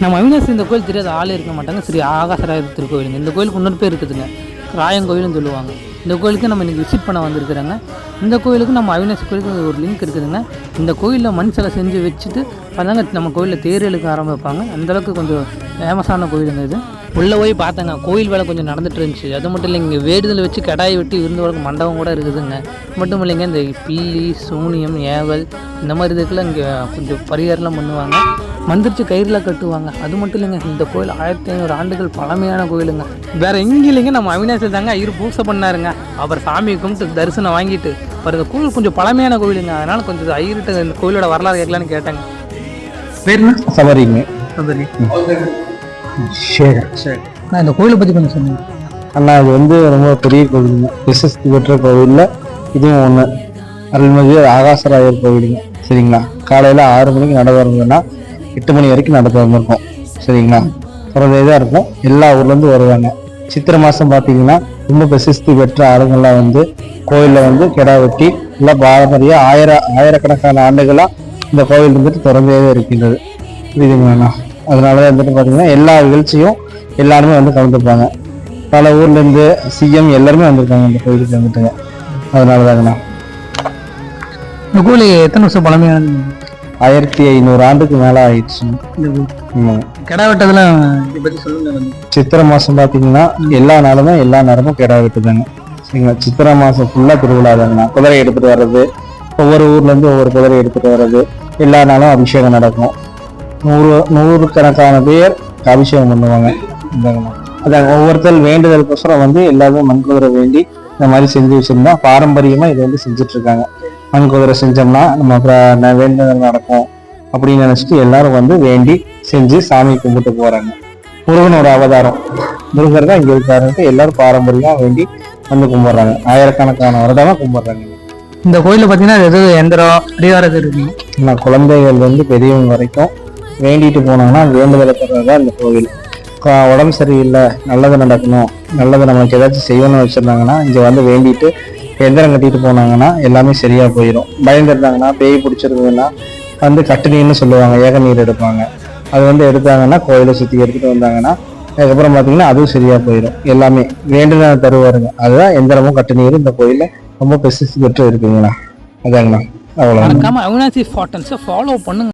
நம்ம அவினாசி இந்த கோயில் தெரியாத ஆளே இருக்க மாட்டாங்க. ஸ்ரீ ஆகாசராயர் திருக்கோயிலுங்க. இந்த கோயிலுக்கு இன்னொரு பேர் இருக்குதுங்க, ராயங்கோயில்னு சொல்லுவாங்க. இந்த கோயிலுக்கு நம்ம இன்றைக்கி விசிட் பண்ண வந்திருக்கிறோங்க. இந்த கோயிலுக்கு நம்ம அவினாசி கோயிலுக்கு ஒரு லிங்க் இருக்குதுங்க. இந்த கோயிலில் மண் சிலை செஞ்சு வச்சுட்டு அதாங்க நம்ம கோயிலில் தேர் இழுக்க ஆரம்பிப்பாங்க. அந்தளவுக்கு கொஞ்சம் ஃபேமஸான கோயிலுங்க இது. உள்ளே போய் பார்த்தாங்க, கோயில் வேலை கொஞ்சம் நடந்துட்டு இருந்துச்சு. அது மட்டும் இல்லைங்க, இங்கே வேடுதல் வச்சு கடாயை வெட்டி விருந்து வழக்கு மண்டபம் கூட இருக்குதுங்க. மட்டும் இல்லைங்க, இந்த பில்லி சூனியம் ஏவல் இந்த மாதிரி இதுக்கெல்லாம் இங்கே கொஞ்சம் பரிகாரம்லாம் பண்ணுவாங்க. மந்திரிச்சு கயிறில் கட்டுவாங்க. அது மட்டும் இல்லைங்க, இந்த கோயில் 1500 ஆண்டுகள் பழமையான கோயிலுங்க. வேறு எங்கே இல்லைங்க, நம்ம அவினாசியில் தாங்க ஐயர் பூசை பண்ணாருங்க. அவர் சாமி கும்பிட்டு தரிசனம் வாங்கிட்டு பாருங்க, கோயில் கொஞ்சம் பழமையான கோயிலுங்க. அதனால் கொஞ்சம் ஐயர்கிட்ட இந்த கோயிலோட வரலாறு கேட்கலான்னு கேட்டாங்க. பேர் சபரிங்க. சபரி. சரி. நான் இந்த கோயிலை பற்றி கொஞ்சம் சொன்னேன் அண்ணா. இது வந்து ரொம்ப பெரிய கோவிலுங்க, பிரசித்தி பெற்ற கோவிலில் இதுவும் ஒன்று. அருள்மிகு ஆகாசராயர் கோவிலுங்க. சரிங்களா? காலையில் 6 மணிக்கு நட வரணும்னா 8 மணி வரைக்கும் நடக்க வந்திருக்கோம். சரிங்களா? தொடர்ந்து இதாக இருக்கும். எல்லா ஊர்லேருந்து வருவாங்க. சித்திரை மாதம் பார்த்தீங்கன்னா ரொம்ப பிரசித்தி பெற்ற ஆளுங்கள்லாம் வந்து கோயிலில் வந்து கிடா வெட்டி எல்லாம் பாரம்பரிய ஆயிரக்கணக்கான ஆண்டுகளாக இந்த கோவில் வந்துட்டு திறந்தே இருக்கின்றது. புரியுதுங்கண்ணா? அதனால தான் வந்துட்டு பார்த்தீங்கன்னா எல்லா நிகழ்ச்சியும் எல்லாருமே வந்து கலந்துப்பாங்க. பல ஊர்லேருந்து சிஎம் எல்லாருமே வந்திருக்காங்க இந்த கோயிலுக்கு வந்துட்டுங்க. அதனால தாங்கண்ணா. இந்த கோயில் எத்தனை வருஷம் பழமையானது? 1500 ஆண்டுக்கு மேலே ஆயிடுச்சு. கிடா வெட்டதெல்லாம் பற்றி சொல்லுங்க. சித்திரை மாதம் பார்த்தீங்கன்னா எல்லா நாளுமே எல்லா நேரமும் கிடா வெட்டுதாங்க. சரிங்களா? சித்திரை மாதம் ஃபுல்லாக திருவிழா தாங்கண்ணா. குதிரை எடுத்துகிட்டு வர்றது, ஒவ்வொரு ஊர்லேருந்து ஒவ்வொரு குதிரை எடுத்துகிட்டு வர்றது, எல்லா நாளும் அபிஷேகம் நடக்கும். 100 கணக்கான பேர் அபிஷேகம் பண்ணுவாங்க. அதான் ஒவ்வொருத்தர் வேண்டுதலுக்கோசரம் வந்து எல்லாரும் மண் குதிரை வேண்டி இந்த மாதிரி செஞ்சு வச்சிருந்தா பாரம்பரியமா இதை வந்து செஞ்சுட்டு இருக்காங்க. மண் குதிரை செஞ்சோம்னா நம்ம வேண்டுதல் நடக்கும் அப்படின்னு நினைச்சிட்டு எல்லாரும் வந்து வேண்டி செஞ்சு சாமி கும்பிட்டு போறாங்க. முருகனோட அவதாரம் முருகர் தான் இங்க இருக்காருன்ட்டு எல்லாரும் பாரம்பரியமா வேண்டி வந்து கும்பிடுறாங்க. ஆயிரக்கணக்கான வருடமா கும்பிடுறாங்க. இந்த கோயில பாத்தீங்கன்னா எது எந்திரம் அடிவாரது இருக்கு. குழந்தைகள் வந்து பெரியவங்க வரைக்கும் வேண்டிட்டு போனாங்கன்னா வேண்டுதலை பெறதான் இந்த கோவில். உடம்பு சரியில்லை, நல்லது நடக்கணும், நல்லது நம்மளுக்கு ஏதாச்சும் செய்யணும்னு வச்சிருந்தாங்கன்னா இங்க வந்து வேண்டிட்டு எந்திரம் கட்டிட்டு போனாங்கன்னா எல்லாமே சரியா போயிடும். பயந்துருந்தாங்கன்னா பேய் பிடிச்சிருந்ததுன்னா வந்து கட்டுநீர்னு சொல்லுவாங்க, ஏக நீர் எடுப்பாங்க. அது வந்து எடுத்தாங்கன்னா கோயிலை சுற்றி எடுத்துட்டு வந்தாங்கன்னா அதுக்கப்புறம் பார்த்தீங்கன்னா அதுவும் சரியா போயிடும். எல்லாமே வேண்டுதலை தருவாருங்க. அதுதான் எந்திரமும் கட்டுநீரும் இந்த கோயில ரொம்ப பிரசித்தி பெற்று இருக்குங்கண்ணா. அதாங்கண்ணா. அவ்வளோ. அவினாசி ஃபால்டன்ஸை ஃபாலோ பண்ணுங்க.